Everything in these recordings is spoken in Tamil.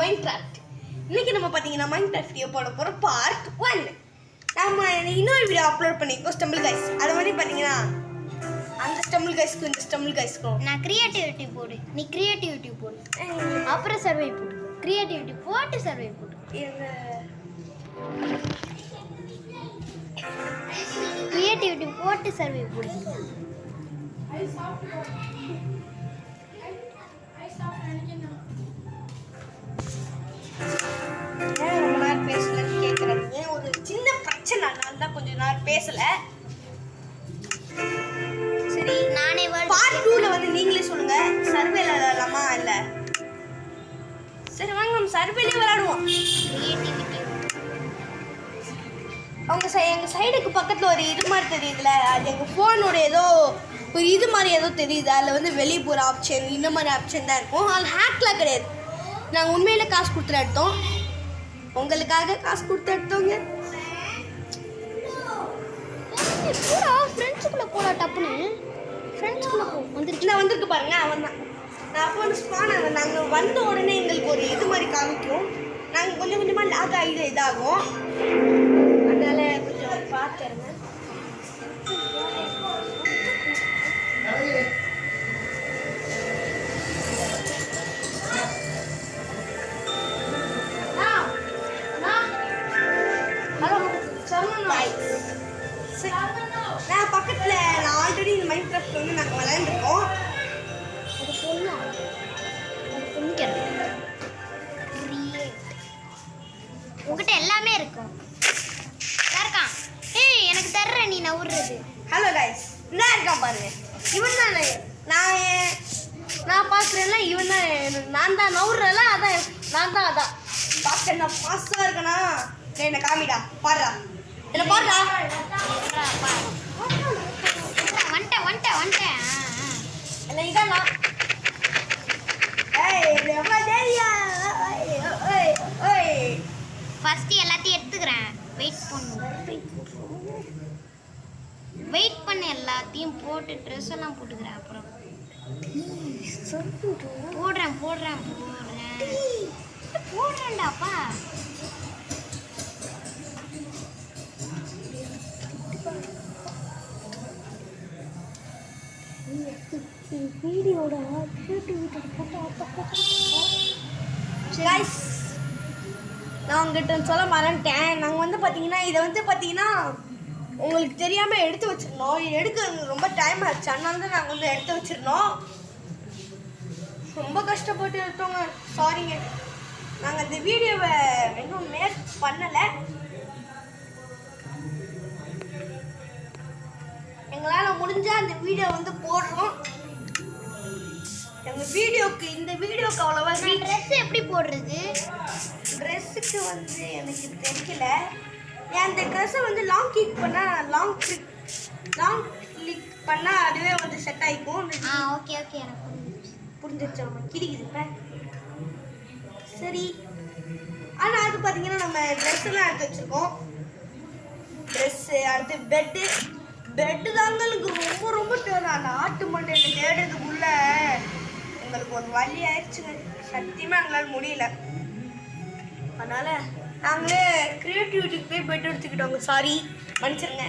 மைன்கிராஃப்ட். இன்னைக்கு நம்ம பார்த்தீங்கன்னா மைன்கிராஃப்ட் வீடியோ போட போகிறோம் பார்ட் 1. நம்ம இன்னொரு வீடியோ அப்லோட் பண்ணியிருக்கோம் ஸ்டம்பிள் கைஸ். அது மாதிரி பார்த்தீங்கன்னா அந்த ஸ்டம்பிள் கைஸ்க்கும் இந்த ஸ்டம்பிள் கைஸ்க்கும் நான் கிரியேட்டிவிட்டி போடு, நீ கிரியேட்டிவிட்டி போடு, அப்புறம் சர்வை போடு. கிரியேட்டிவிட்டி போட்டு சர்வை போடு. கிரியேட்டிவிட்டி போட்டு சர்வை போடு. ரொம்ப நேரம் பேசலன்னு கேட்குறீங்க. ஒரு சின்ன பிரச்சனை, அதனால தான் கொஞ்சம் நேரம் பேசல. சரி, நானே பார்ட் 2ல வந்து நீங்களே சொல்லுங்க, சர்வேல விளையாடலாமா இல்ல? சரி வாங்க நம்ம சர்வேலே விளையாடுவோம். அவங்க எங்கள் சைடுக்கு பக்கத்தில் ஒரு இது மாதிரி தெரியுதுல, அது எங்கள் ஃபோனோட ஏதோ ஒரு இது மாதிரி ஏதோ தெரியுது. அதில் வந்து வெளியே போகிற ஆப்ஷன் இந்த மாதிரி ஆப்ஷன் தான் இருக்கும். அதில் ஹேக்லாம் கிடையாது. நாங்கள் உண்மையில் காசு கொடுத்து எடுத்தோம், உங்களுக்காக காசு கொடுத்து எடுத்தோங்க. ஃப்ரெண்ட்ஸுக்குள்ளே போடா டப்புன்னு. ஃப்ரெண்ட்ஸுக்குள்ளே போ. வந்திருக்கு பாருங்க, அவன் தான். நான் அப்போ வந்து ஸ்பான் ஆகும். நாங்கள் வந்த உடனே எங்களுக்கு ஒரு இது மாதிரி காமிக்கும். நாங்கள் கொஞ்சம் கொஞ்சமாக லாக் ஆகிடு இதாகும். அதனால் கொஞ்சம் பார்த்துருங்க. நான் பக்கத்தில் நான் ஆல்ரெடி இந்த மைன்கிராஃப்ட் வந்து நாங்கள் விளையாண்டுருக்கோம். அது சொல்லலாம், அது புரிஞ்சிக்கிறேன். உங்ககிட்ட எல்லாமே இருக்கும். இருக்கான். ஏய் எனக்கு தர்ற நீ நவுறது. ஹலோ கைஸ், என்ன இருக்கான் பாருங்க. இவன் தான் நான் பார்க்குறேன்ல, இவன் தான். நான் தான் நவுறல, அதான் நான் தான். அதான் பார்க்க நான் பாஸ்டாக இருக்கேனா? என்னை காமிடா, பாடுறா, என்ன பாடுறா. வந்துட்டேன். என்ன இதான் நான். ஃபர்ஸ்ட் எல்லாத்தையும் எடுத்துக்கிறேன். வெயிட் பண்ணு. எல்லாத்தையும் போட்டு ட்ரெஸ் எல்லாம் போட்டுக்கிறேன். அப்புறம் போடுறேன்டாப்பா. வீடியோட நான் உங்ககிட்ட சொல்ல மறந்துட்டேன். நாங்கள் வந்து பார்த்தீங்கன்னா இதை வந்து பார்த்தீங்கன்னா உங்களுக்கு தெரியாமல் எடுத்து வச்சிருந்தோம். எடுக்க ரொம்ப டைம் ஆச்சு, அதனால தான் நாங்கள் வந்து எடுத்து வச்சிருந்தோம். ரொம்ப கஷ்டப்பட்டு எடுத்தோங்க, சாரிங்க. நாங்கள் இந்த வீடியோவை இன்னும் மேக் பண்ணலை. எங்களால் முடிஞ்சால் அந்த வீடியோ வந்து போடுறோம். எங்கள் வீடியோக்கு இந்த வீடியோக்கு அவ்வளோவா ட்ரெஸ் எப்படி போடுறது? ட்ரெஸ்ஸுக்கு வந்து எனக்கு தெரியல. அந்த ட்ரெஸ்ஸை வந்து லாங் கிளிக் பண்ணால் அதுவே வந்து செட் ஆகிக்கும். ஓகே எனக்கு புரிஞ்சிருச்சு. நம்ம கிடிக்குது சரி. ஆனால் அது பார்த்தீங்கன்னா நம்ம ட்ரெஸ்ஸெல்லாம் எடுத்து வச்சுருக்கோம். ட்ரெஸ்ஸு, அடுத்து பெட்டு தாங்க எனக்கு ரொம்ப தேவை. அந்த ஆட்டு மண்டையில் தேடுறதுக்குள்ளே எங்களுக்கு ஒரு வழி ஆயிடுச்சுங்க. சத்தியமாக எங்களால் முடியல. அதனால் நாங்களே கிரியேட்டிவிட்டிக்கு போய் பெட் எடுத்துக்கிட்டோங்க. சாரி, மன்னிச்சிருங்க.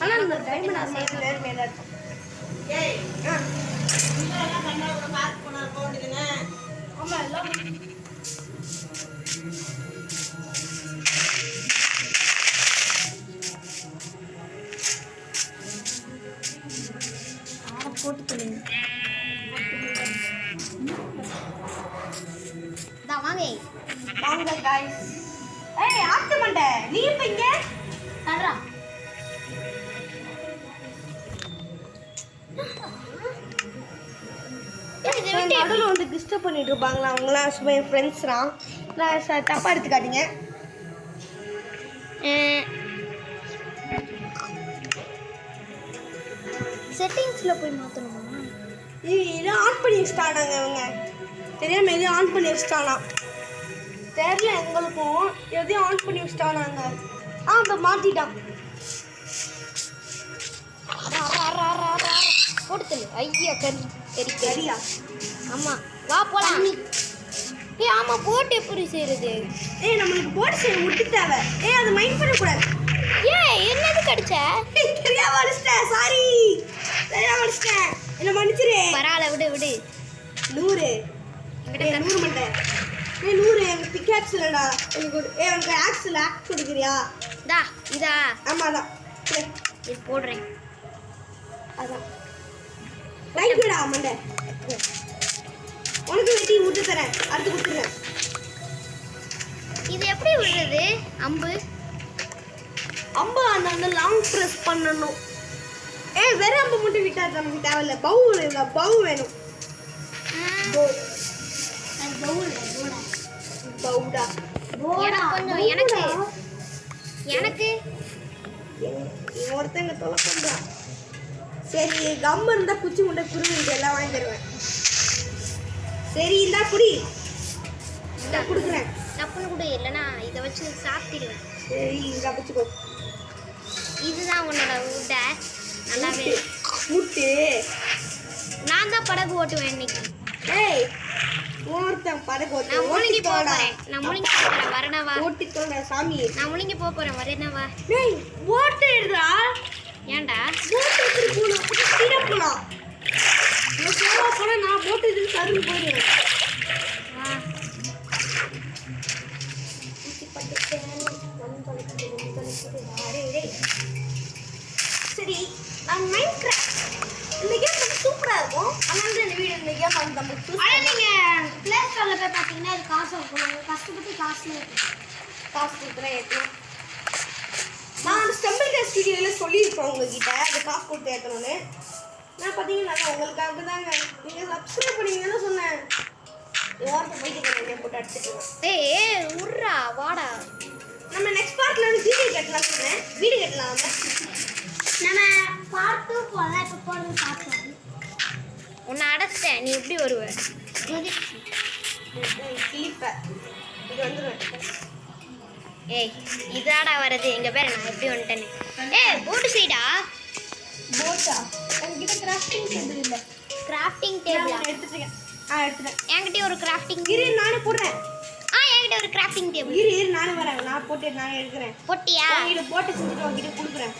ஆனால் இந்த டைம் நான் சேர்ந்து வேறு மேலே இருக்கும். ஆமாம் எல்லாம் போட்டு வாங்க காய்ஸ். ஏய் ஆட்டு மண்டை, நீ இப்போ இங்கே தர்றா. நடுவில் வந்து டிஸ்டர்ப் பண்ணிட்டு இருப்பாங்களா அவங்களாம். சும்மா என் ஃப்ரெண்ட்ஸ் தான். நான் தப்பாக எடுத்துக்காதீங்க. செட்டிங்ஸில் போய் மாற்றணுமா? இது ஆன் பண்ணி வச்சுட்டானாங்க அவங்க. தெரியாமல் எதையும் ஆன் பண்ணி வச்சுட்டானா தெரியல எங்களுக்கும். எதையும் ஆன் பண்ணி வச்சுட்டானாங்க. இப்போ மாற்றிட்டான். போட்டு ஐயா கறி கறியா? ஆமாம், வா போலாம். ஏய் ஆமா போட் எப்படி செய்யறது? ஏய் நம்மளுக்கு போட் செய்ய முட்டு தேவை. ஏய் அது மைண்ட் பண்ணக்கூடாது. ஏய் என்னது கடிச்ச? தெரியாம அடிச்சிட்டேன். சாரி. தெரியாம அடிச்சிட்டேன். என்ன மன்னிச்சிரு. பரவாயில்ல விடு விடு. 100. என்கிட்ட 100 மண்டை. ஏய் 100 எனக்கு பிக்காக்ஸ் இல்லடா. எனக்கு ஏய் உனக்கு ஆக்ஸ்ல ஆக்ஸ் கொடுக்குறியா? டா இதா. ஆமா அதான். இது போடுறேன். அதான். ரைட்டா மண்டை. உனக்கு வெட்டி விட்டு தரேன். அடுத்து கொடுத்துறேன். இது எப்படி விடுறது? அம்பு அந்த லாங் பிரஸ் பண்ணனும். ஏய் வேற அம்பு மட்டும் விட்டா நமக்கு தேவையில்ல. பவு இல்ல பவு வேணும். பவுடா. எனக்கு ஒருத்தங்க தொலை பண்றா. சரி கம் இருந்தா குச்சி முண்டை குருவி எல்லாம் வாங்கி தருவேன். சரி இந்தா குடி. இந்தா குடுக்குறேன். டப்புன்னு கூட இல்லைன்னா இதை வச்சு சாப்பிடுவேன். சரி இந்தா வச்சுக்கோ. இதுதான் உன்னோட உடை. நல்லாவே முட்டு. நான் தான் படகு ஓட்டுவேன் இன்னைக்கு. ஏய் ஒருத்தன் படகு ஓட்டு. நான் முழுங்கி போறேன். நான் முழுங்கி போறேன். வரனவா? ஓட்டி தோட சாமி. நான் முழுங்கி போறேன். வரனவா? டேய் ஓட்டு எடுடா. ஏன்டா? போட் எடுத்து போலாம். ஸ்பீடா போலாம். நான் ஸ்லோவா போனா நான் போட் எடுத்து சருன்னு போயிடுவேன். வா. சரி நான் மைன்கிராஃப்ட் இந்த கேம் சூப்பரா இருக்கும். அதனால இந்த வீடியோ இந்த கேம் வந்து நம்ம ஆனா நீங்க ப்ளே ஸ்டோர்ல போய் பாத்தீங்கன்னா இது காசு இருக்கும். கஷ்டப்பட்டு காசு கொடுக்குறேன். ஏற்றணும். நான் ஸ்டம்பிள் ஸ்டுடியோல சொல்லியிருப்பேன் உங்ககிட்ட அது காசு கொடுத்து ஏற்றணும்னு. நான் பார்த்தீங்கன்னா உங்களுக்காக தாங்க. நீங்கள் சப்ஸ்கிரைப் பண்ணீங்கன்னு சொன்னேன். ஓரத்தை போயிட்டு போட்டு அடிச்சுட்டு. ஏய் உர்ரா வாடா. நம்ம நெக்ஸ்ட் பார்ட்ல வந்து வீடியோ கட்டலாம் சொன்னேன். வீடியோ கட்டலாம் நம்ம பார்ட் 2 போலாம். இப்போ போறது பார்க்கலாம். உன்னை அடைச்சிட்டேன். நீ எப்படி வருவ? கிளிப்ப இது வந்துடுவேன். ஏய் இதாடா வருது. எங்க பேர் நான் எப்படி வந்துட்டேன்னு. ஏய் போட்டு செய்டா. போட்டா என்கிட்ட கிராஃப்டிங் டேபிள் இல்லை. கிராஃப்டிங் டேபிள் எடுத்துட்டேன். எடுத்துட்டேன். என்கிட்ட ஒரு கிராஃப்டிங் இரு நானே போடுறேன். என்கிட்ட ஒரு கிராஃப்டிங் டேபிள் இரு நானே வரேன். நான் போட்டு நானே எடுக்கிறேன். போட்டியா? உங்ககிட்ட போட்டு செஞ்சுட்டு உங்ககிட்ட கொடுக்குறேன்.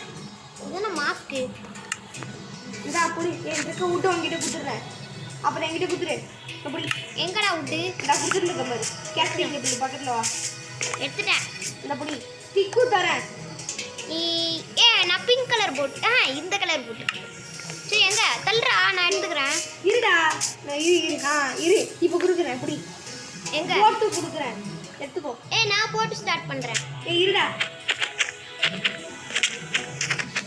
இதுனா மாஸ்க். இதா புடி. என்கிட்ட விட்டு உங்ககிட்ட கொடுத்துட்றேன். அப்புறம் என்கிட்ட கொடுத்துரு. அப்படி எங்கடா விட்டு? இந்த கொடுத்துருக்க மாதிரி கேஸ்டிங் டேபிள் பக்கத்தில் வா. எடுத்துட்டேன். இந்த புடி ஸ்டிக்கும் தரேன். நீ நான் பிங்க் கலர் போட்டு இந்த கலர் போட்டு. சரி எங்க தள்ளுறா நான் எடுத்துக்கிறேன். இருடா நான் இரு இப்போ கொடுக்குறேன். இப்படி எங்க போட்டு கொடுக்குறேன். எடுத்துக்கோ. நான் போட்டு ஸ்டார்ட் பண்றேன். இருடா.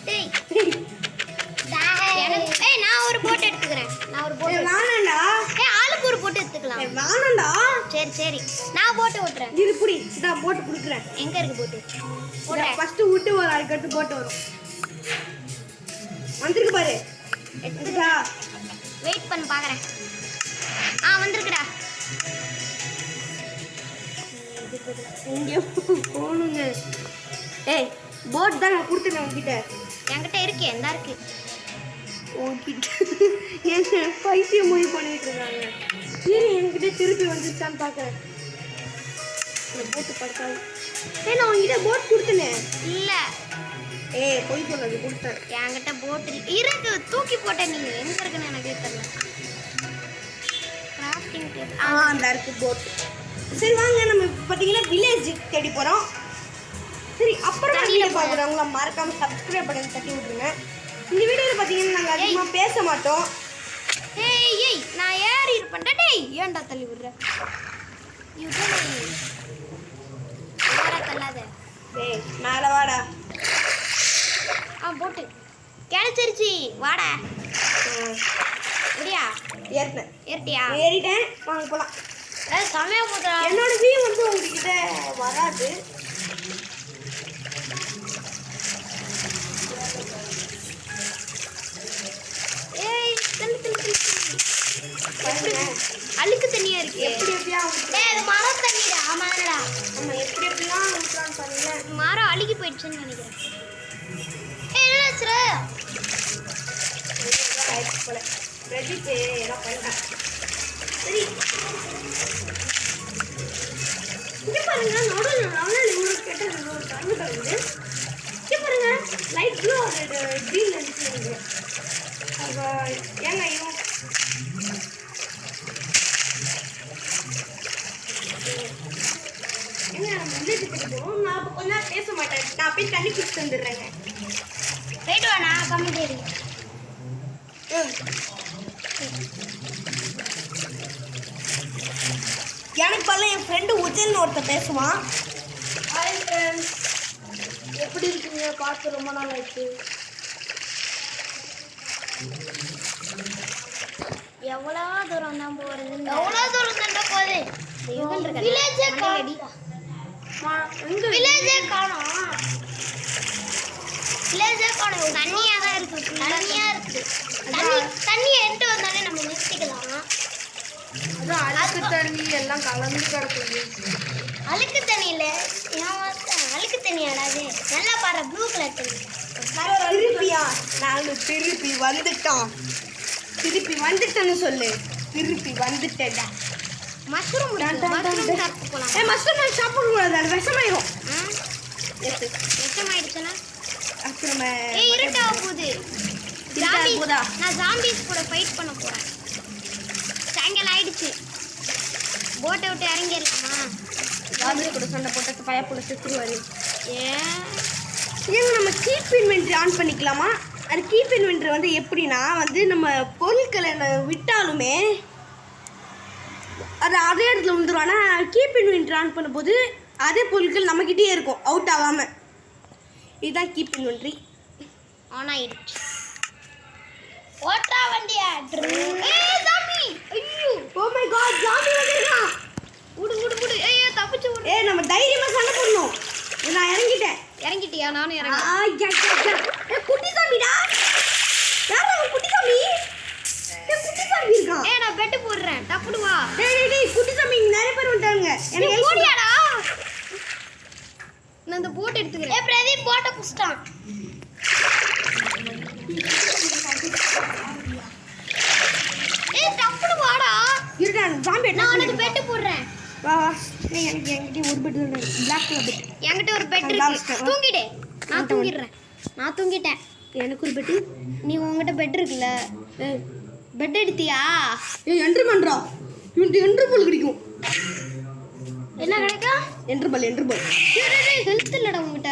டேய் நான் ஒரு போட் எடுத்துக்கிறேன். நான் ஒரு போட் வேணாம்டா. ஆளுக்கு ஒரு போட்டு எடுத்துக்கலாம். வேணாம்டா. சரி நான் போட்டு ஓட்டுறேன். இரு புடி. இதா போட்டு கொடுக்குறேன். எங்க இருக்கு போட்டு? ஃபர்ஸ்ட் விட்டு வரும். அதுக்கடுத்து போட்டு வரும். வந்திருக்கு பாரு. எடுத்துடா. வெயிட் பண்ணு பார்க்கறேன். வந்திருக்குடா. இங்கே போகணுங்க. ஏய் போட் தான் நான் கொடுத்துட்டேன் உங்ககிட்ட. என்கிட்ட இருக்கு. எந்தா இருக்கு உங்ககிட்ட? என்ன பைத்தியம் மொழி பண்ணிட்டு இருக்காங்க. சரி என்கிட்ட திருப்பி வந்துருச்சான்னு பார்க்குறேன். போட்டு படுத்தாது. நான் உங்ககிட்ட போட் கொடுத்தேனே. இல்லை போய் சொன்னது கொடுத்தேன். என்கிட்ட போட் இருக்கு. தூக்கி போட்டேன். நீங்க எங்க இருக்குன்னு எனக்கு தெரியல. கிராஃப்டிங் டேபிள் அந்த இருக்கு போட். சரி வாங்க நம்ம பார்த்தீங்கன்னா வில்லேஜ் தேடி போகிறோம். சரி அப்புறம் வீடியோ பார்க்குறவங்கள மறக்காமல் சப்ஸ்கிரைப் பண்ணி தட்டி விட்ருங்க. இந்த வீடியோவில் பார்த்தீங்கன்னா நாங்கள் அதிகமாக பேச மாட்டோம். ஏய் நான் ஏறி இருப்பேன்டா. டேய் ஏன்டா தள்ளி விடுற? தள்ளாத. மேலே வாடா. போட்டு கிடைச்சிருச்சு. வாடா. முடியா? ஏறிட்டியா? ஏறிட்டேன். வாங்க போகலாம். செமையா போட்டா. என்னோட வியூ வந்து உங்ககிட்ட வராது. அழுக்கு தண்ணியா இருக்கு. எப்படியா அது மரம் தண்ணிடா. ஆமாடா. நம்ம எப்படிலாம் ஊற்றலான்னு பாருங்க. மரம் அழுகி போயிடுச்சுன்னு நினைக்கிறேன். என்னாச்சு? போல பிரதீப் எல்லாம் பண்ணிட்டான். சரி பாருங்க நடுவில் இவ்வளோ கேட்டது ஒரு கண்ணு கலந்து இங்கே பாருங்க லைட் ப்ளூ ஒரு க்ரீன் இருந்துச்சு அப்போ ஏங்க இவன் ஏங்க நம்ம வில்லேஜ் கிட்ட போகிறோம் நான் அப்போ கொஞ்ச நேரம் பேச மாட்டேன் நான் போய் தண்ணி குடிச்சிட்டு வந்துடுறேங்க போயிட்டு வா நான் கமெண்ட் எனக்கு பல்ல என் ஃப்ரெண்டு உஜயன் ஒருத்தர் பேசுவான். ஹாய் ஃப்ரெண்ட்ஸ், எப்படி இருக்கீங்க? பார்த்து ரொம்ப நாள் ஆயிடுச்சு. எவ்வளோ தூரம் தான் போகிறது? எவ்வளோ தூரம் தான் போகுது? வில்லேஜே காணோம். வில்லேஜே காணோம். வில்லேஜே காணோம். தண்ணியாக தான் இருக்குது. தண்ணியாக இருக்குது. தண்ணியை எடுத்து வந்தாலே நம்ம நிறுத்திக்கலாம். அதான் அழுக்கு தண்ணி எல்லாம் கலந்து கிடக்குது. அழுக்கு தண்ணியில் அழுக்கு தண்ணி ஆடாது. நல்லா பாரு ப்ளூ கலர் தண்ணி. திருப்பியா? நாங்கள் திருப்பி வந்துட்டோம். திருப்பி வந்துட்டேன்னு சொல்லு. திருப்பி வந்துட்டேன்டா. மஷ்ரூம் சாப்பிட்டு போகலாம். மஷ்ரூம் சாப்பிடக்கூடாது, அது விஷமாயிரும். விஷமாயிடுச்சுன்னா அப்புறம் இருட்டா போகுது. நான் ஜாம்பிஸ் கூட ஃபைட் பண்ண போகிறேன். சாயங்காலம் ஆயிடுச்சு. போட்டை விட்டு இறங்கிடலாமா? ஜாம்பிஸ் கூட சண்டை போட்டு பையா கூட செத்துருவாரு. ஏங்க நம்ம கீப் இன்வென்ட்ரி ஆன் பண்ணிக்கலாமா? அது கீப் இன்வென்ட்ரி வந்து எப்படின்னா வந்து நம்ம பொருட்களை விட்டாலுமே அது அதே இடத்துல வந்துடும். ஆனால் கீப் இன்வென்ட்ரி ஆன் பண்ணும்போது அதே பொருட்கள் நம்மக்கிட்டே இருக்கும், அவுட் ஆகாமல். இதுதான் கீப் இன்வென்ட்ரி. ஆன் ஆயிடுச்சு. ஓட்டா வண்டியா? ஜாம்பி! ஐயோ! ஓ மை காட், ஜாம்பி வந்துருக்கான். உடு. ஐயோ தப்பிச்சு ஓடு. நம்ம தைரியமா சண்டை போடணும். நான் இறங்கிட்டேன். இறங்கிட்டியா? நானும் இறங்கிட்டேன். குட்டி சாமிடா. யாரா குட்டி சாமி? குட்டி சாமி இருக்கான். நான் பெட் போடுறேன். டப்புடு வா. டேய் குட்டி சாமி நிறைய பேர் வந்துட்டாங்க. எனக்கு ஹெல்ப் போடியாடா. நான் இந்த போட் எடுத்துக்கிறேன். பிரதீப் போட்ட புடிச்சான். டப்புடு வாடா. இருடா, ஜாம்பி நான் உனக்கு பெட் போடுறேன். வா. என்கிட்ட ஒரு பெட் இருக்கு. Black color bed. என்கிட்ட ஒரு பெட் இருக்கு. தூங்கிடு. நான் தூங்கிடுறேன். நான் தூங்கிட்டேன். எனக்கு ஒரு பெட். நீ உன்கிட்ட பெட் இருக்குல்ல? பெட் எடுத்தியா? என்ட்ரு பண்றா. இவனுக்கு என்ட்ரு பால் கிடைக்கும். என்ன கிடைக்கும்? என்ட்ரு பால். ஹெல்த் இல்லடா உன்கிட்ட.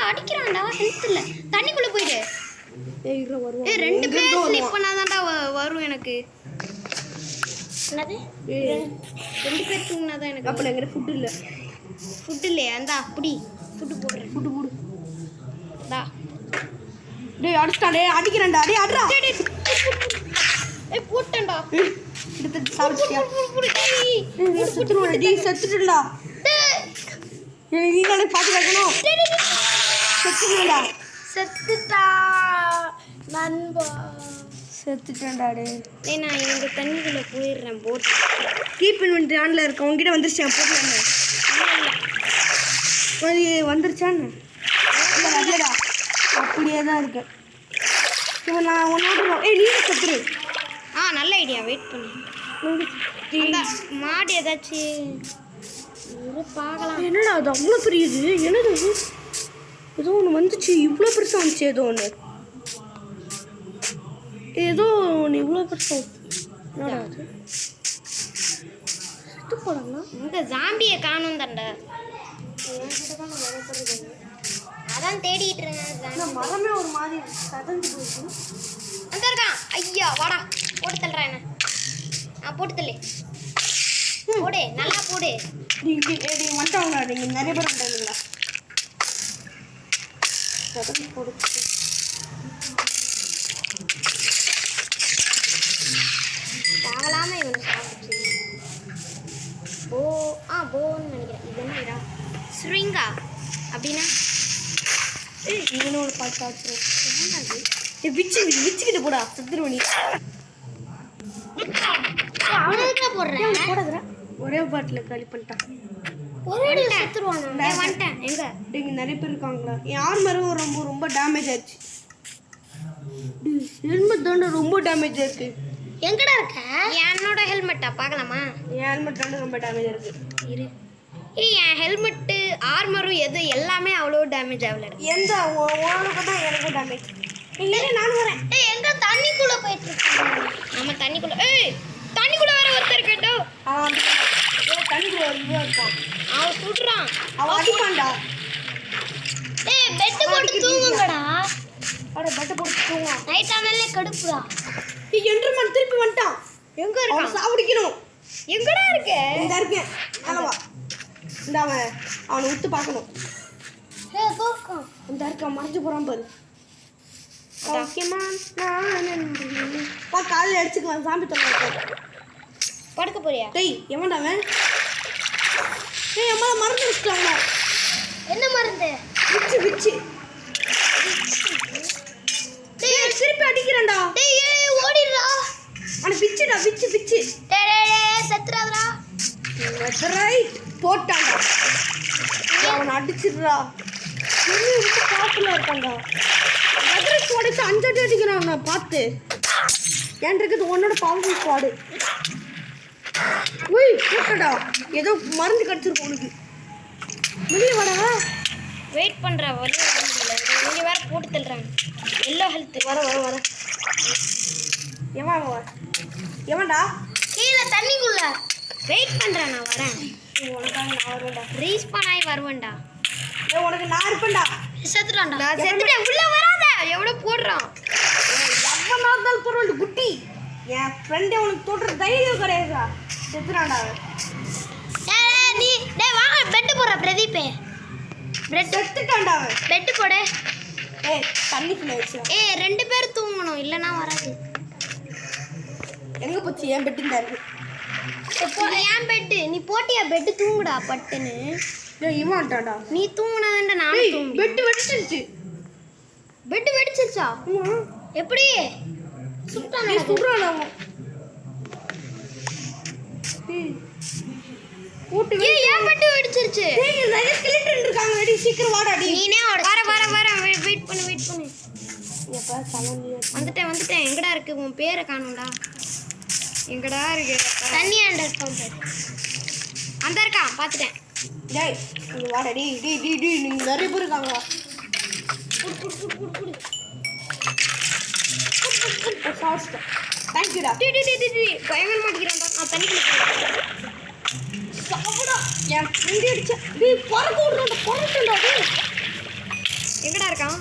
அடிக்கிறான்டா. ஹெல்த் இல்ல. தண்ணிக்குள்ள போயிடு. ரெண்டு பேர் ஸ்லிப் பண்ணாதான்டா வரும் எனக்கு. என்னது? ரெண்டு பேர் தூங்கினாதான் எனக்கு. அப்ப என்கிட்ட ஃபுட் இல்ல. ஃபுட் இல்லையா? இந்தா அப்படி ஃபுட்டு போடுறேன். ஃபுட்டு போடு. டா. டேய் அடிச்சடா. டேய் அடிக்கிறேன்டா. டேய் அட்றா. ஏய் போட்டேன்டா. எடுத்து சாப்பிட்டியா? டேய் செத்துடுடா. டேய் செத்துடுடா. டேய் நீ நானே பாத்து வைக்கணும். செத்துடுடா. செத்துட்டா நண்பா. செத்துட்டேன்டா. டேய் நான் இந்த தண்ணிக்குள்ள போயிடுறேன். போட் கீப் இன்வென்ட்ரி ஆன்ல இருக்க. உங்ககிட்ட வந்துருச்சா? போடல. வந்துருச்சான்னு இல்லடா. அப்படியே தான் இருக்கு. இவன் நான் ஒன்னோட நீ செத்துரு. நல்ல ஐடியா. வெயிட் பண்ணு. மாடு ஏதாச்சும் பார்க்கலாம். என்னடா அது அவ்வளோ பெரியது? என்னது ஏதோ ஒன்று வந்துச்சு. இவ்வளோ பெருசாக வந்துச்சு. ஏதோ ஒன்று இவ்வளோ பெருசாக. என்னடா அது? செத்து போடாங்களா? இந்த ஜாம்பியை காணும் தண்டை. அதான் தேடிட்டு இருக்கேன். மரமே ஒரு மாதிரி சதந்து போயிடுச்சு. அந்த இருக்கான். ஐயா வாடா. போட்டு தள்ளுறேன். என்ன நான் போட்டு தள்ளு. போடு. நல்லா போடு. நீங்கள் வந்துட்டாங்களா? நீங்கள் நிறைய பேர் வந்துட்டாங்களா? சதந்து போடு. தாங்களாம இவனை சாப்பிடுச்சு. போன்னு நினைக்கிறேன். இது என்ன இடா? ஸ்ரிங்கா அப்படின்னா இவனும் ஒரு பாட்டு காய்ச்சிரும். விச்சுக்கிட்டு போடா. செத்துருவணி அவனுக்கு போடுறேன். போடாதுரா. ஒரே பாட்டில் காலி பண்ணிட்டான். ஒரே செத்துருவான். வந்துட்டேன். எங்க இங்கே நிறைய பேர் இருக்காங்களா? என் ஆர்மரும் ரொம்ப ரொம்ப டேமேஜ் ஆயிடுச்சு. ஹெல்மெட் தாண்டா ரொம்ப டேமேஜ் இருக்கு. எங்கடா இருக்க? என்னோட ஹெல்மெட்டா? பார்க்கலாமா? என் ஹெல்மெட் தாண்டா ரொம்ப டேமேஜ் இருக்கு. இரு ஏய் என் ஹெல்மெட்டு ஆர்மரும் எது எல்லாமே அவ்வளோ டேமேஜ் ஆகல. எந்த உனக்கு தான் எனக்கும் டேமேஜ். இல்லை நானும் வரேன். ஏய் எங்க தண்ணிக்குள்ள போயிட்டு இருக்கோம். நம்ம தண்ணிக்குள்ள தண்ணிக்குள்ள வேற ஒருத்தர் கேட்டோ. அவன் தண்ணிக்குள்ள ஒரு இதுவாக இருப்பான். அவன் சுடுறான். அவன் அடிப்பான்டா. ஏய் பெட் போட்டு தூங்குங்கடா. அட பெட் போட்டு தூங்குவான். நைட் ஆனாலே கடுப்புடா. என்ட்ரமன் திருப்பி வந்துட்டான். எங்க இருக்கான்? அவன் சாவடிக்கணும். எங்கடா இருக்கு? இந்த இருக்கேன். அளவா இந்த அவனை விட்டு பார்க்கணும். ஏய் தூக்கம். இந்த இருக்க மறைஞ்சு போகிறான் பாரு. ஓகேமான் பா காலையில் அடிச்சுக்கலாம். சாமி தொலை படுக்க போறியா? டேய் எவன்டா அவன்? டேய் அம்மா மறந்து வச்சுட்டாங்க. என்ன மருந்து? விச்சு டேய் திருப்பி அடிக்கிறான்டா. டேய் ஏய் ஓடிடுடா. அவன் விச்சு டேய் டேய் செத்துறாதடா. ரைட் போட்டான்டா. அவனை அடிச்சிடுறா. ரொம்ப காசுல இருக்கான்டா. எதிர்த்து உடைச்சு 5 அடி அடிக்கிறான். நான் பார்த்து ஏன் இருக்குது உன்னோட பவர் ஸ்குவாடு. உய் போட்டடா. ஏதோ மருந்து கடிச்சிருக்கும் உனக்கு. வெளியே வாடா. வெயிட் பண்ற வலி வரல. இங்க வேற போட்டு தள்ளுறாங்க. Yellow health. வர எவன்டா? கீழ தண்ணிக்குள்ள வெயிட் பண்றேன். நான் வரேன். உனக்காக நான் வருவேன்டா. ரீஸ்பான் ஆகி வருவேன்டா. உனக்கு நான் இருப்பேன்டா. செத்துறான்டா. நான் செத்துட்டேன். உள்ள வராத. எவ்வளவு போடுறான்? எவனா இருந்தாலும் பரவாயில்ல குட்டி. என் ஃப்ரெண்டே உனக்கு தொடுற தைரியம் கிடையாதா? செத்துறான்டா அவன். ஏய் நீ டேய் வாங்க பெட் போடுற பிரதீப். செத்துட்டான்டா அவன். பெட் போடு. ஏய் தண்ணிக்குள்ள வச்சு. ஏய் 2 பேர் தூங்கணும் இல்லனா வராது. எங்க போச்சு? என் பெட்டு தான் இருக்கு. ஏன் பெட் நீ போட்டியா? பெட் தூங்குடா பட்டுன்னு. டேய் இவன் வந்துட்டான்டா. நீ தூங்குனதாண்டா நானும் தூங்குறேன். பெட் வெடிச்சிருச்சு. பெட் வெடிச்சிருச்சா? எப்படி? சுட்டானே. சுடுறானே அவன். டேய் போட்டு ஏய் ஏன் பெட் வெடிச்சிருச்சு? டேய் நிறைய ஸ்கெலிட்டன் இருக்காங்க. ரெடி சீக்கிரம் வாடா டி. நீனே வர வெயிட் பண்ணு. எப்ப சமந்தியா வந்துட்டேன். எங்கடா இருக்கு? உன் பேரை காணோம்டா. எங்கடா இருக்கு? தண்ணி அண்டர் இருக்கான் பாரு. அந்த இருக்கான் பாத்துட்டேன். டேய் நீ வாடா டி. நீங்க நிறைய பேர் இருக்காங்க. தேங்க்யூடா. பயங்கர மாட்டேங்கிறான்டா. நான் தண்ணிக்குள்ள சாப்பிடா. என் ஃப்ரெண்ட் அடிச்சா. டேய் பறக்க விடுறா. டேய் எங்கடா இருக்கான்?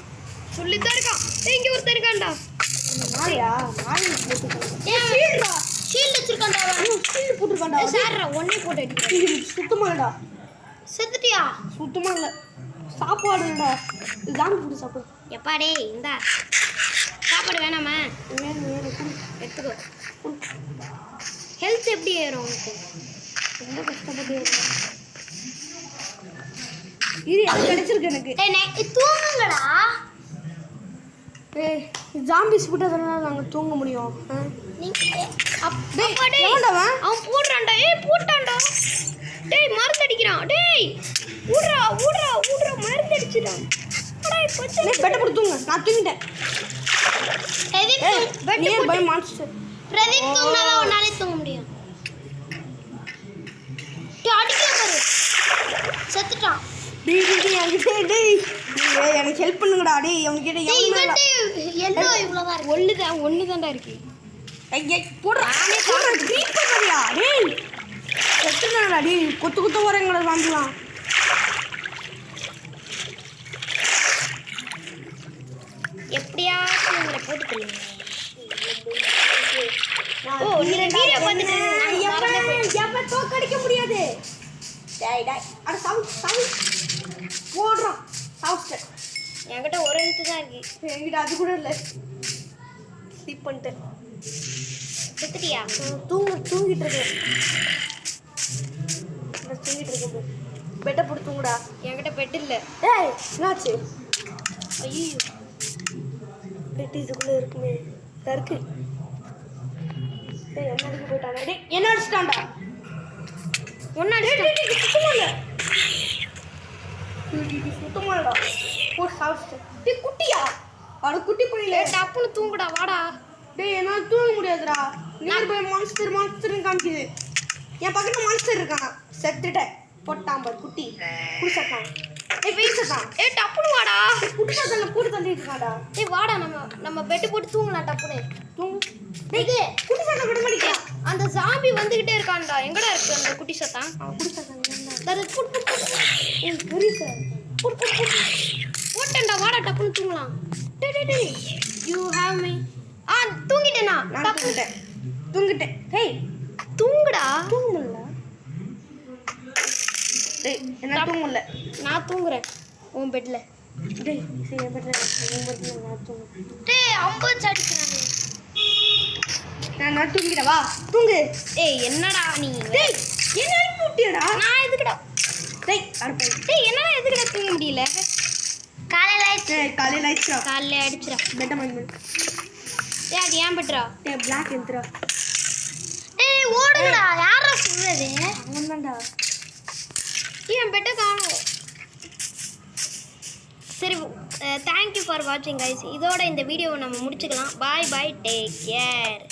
சொல்லித்தான் இருக்கான். இங்க ஒருத்தர் இருக்கான்டா. நாயா நாய் போட்டுடா. ஷீல்ட் வச்சிருக்கான்டா. ஷீல்ட் போட்டுருக்கான்டா. சார்ரா ஒண்ணே போட்டு அடிக்கிறேன். சுத்தமா இல்லடா. செத்துட்டியா? சுத்தமா இல்ல. சாப்பாடுடா. ஜாம் போட்டு சாப்பிடு. எப்பா டேய் இந்தா சாப்பாடு வேணாமா? வேணும் குடு. எடுத்துக்கோ. ஹெல்த் எப்படி ஏறும் உனக்கு? ரொம்ப கஷ்டப்பட்டு இரு. அது கிடைச்சிருக்கு எனக்கு. டேய் தூங்குங்கடா. ஏய் ஜாம்பிஸ் விட்டதனால நாங்க தூங்க முடியும். டேய் அவன் போடுறான்டா. போட்டான்டா. டேய் மருந்து அடிக்கிறான். டேய் ஊடுறா மருந்து அடிச்சிடான். டேய் பெட்ட போட்டு தூங்க. நான் தூங்கிட்டேன். Bed near by monster. Pradeep தூங்கினாதான் உன்னாலே தூங்க முடியும். டேய் அடிக்க பாரு. செத்துட்டான். டேய் எனக்கு ஹெல்ப் பண்ணுங்கடா. டேய் அவனுக்கு எல்லோ இவ்வளவுதான் இருக்கு. ஒண்ணுதான்டா இருக்கு. ஐயே போடுறா. க்ரீப்பர் வரியா? டேய் செத்துனாடா. டேய் கொத்து வரங்கள வாங்கலாம். எப்படியாச்சும் உங்களை போட்டு தள்ளுங்க. ஓ நீ வீடியோ பார்த்துட்டு எப்ப தோக்கடிக்க முடியாது. டேய் அட சவுண்ட் போடுறா. சவுண்ட் என்கிட்ட ஒரு எழுத்து தான் இருக்கு. என்கிட்ட அது கூட இல்லை. ஸ்லீப் பண்ணிட்டேன். செத்துட்டியா? தூங்கிட்டு இருக்கேன். பெட்டை போட்டு தூங்குடா. என்கிட்ட பெட் இல்லை. ஏய் என்னாச்சு? ஐயோ பெட்டு இதுக்குள்ளே இருக்குமே. இருக்கு. டேய் என்ன அடிக்க போயிட்டானே. டேய் என்ன அடிச்சிட்டான்டா. சுத்தமா இல்லடா. போட்டு சாப்பிட்டு. டேய் குட்டியா? அட குட்டி போயில. டப்புனு தூங்குடா வாடா. டேய் என்னால தூங்க முடியாதுடா. நியர் பை மான்ஸ்டர்னு காமிக்குது. என் பக்கத்துல மான்ஸ்டர் இருக்கான். செத்துட்டேன். போட்டாம்பர் குட்டி குடிசத்தான் ஏய் வெயிட் சத்தான் ஏய் டப்புனு வாடா. குட்டி சத்தான் கூடு தள்ளிட்டு இருக்காடா ஏய் வாடா நம்ம பெட் போட்டு தூங்கலாம் டப்புனு. தூங்கு டேய் குட்டி சத்தான் விட மாட்டேங்கிறா அந்த ஜாம்பி வந்துகிட்டே இருக்கான்டா. எங்கடா இருக்கு அந்த குட்டி சத்தம்? குட்டி சத்தான் அது புட் ஏய் பெரிய சார் போட்டேன்டா வாடா டப்புனு தூங்கலாம். டேய் யூ ஹேவ் மீ. தூங்கிட்டேனா? நான் தூங்கிட்டேன் ஹேய் தூங்குடா. தூங்கல டேய் என்ன தூங்கல நான் தூங்குறேன் உன் பெட்ல. டேய் சரி பெட்ல நான் தூங்குறேன் டேய் அம்பு அடிக்குறானே. நான் தூங்கிடவா வா தூங்கு ஏய் என்னடா நீ? டேய் என்ன எழுப்பி விட்டியடா நான் எதுக்குடா? டேய் அடப்பை டேய் என்னடா எதுக்குடா தூங்க முடியல? காலையில ஆயிடுச்சு. டேய் காலையில ஆயிடுச்சா காலையில ஆயிடுச்சுடா. பெட்ட மணி டேய் அது ஏன் பெட்ரா? டேய் பிளாக் எந்திரா டேய் ஓடுங்கடா. யாரா சொல்றது? அவன்தான்டா ஏன் பெட்டை காணோம். சரி தேங்க்யூ ஃபார் வாட்சிங் கைஸ். இதோட இந்த வீடியோவை நம்ம முடிச்சுக்கலாம். பாய் பாய் டேக் கேர்.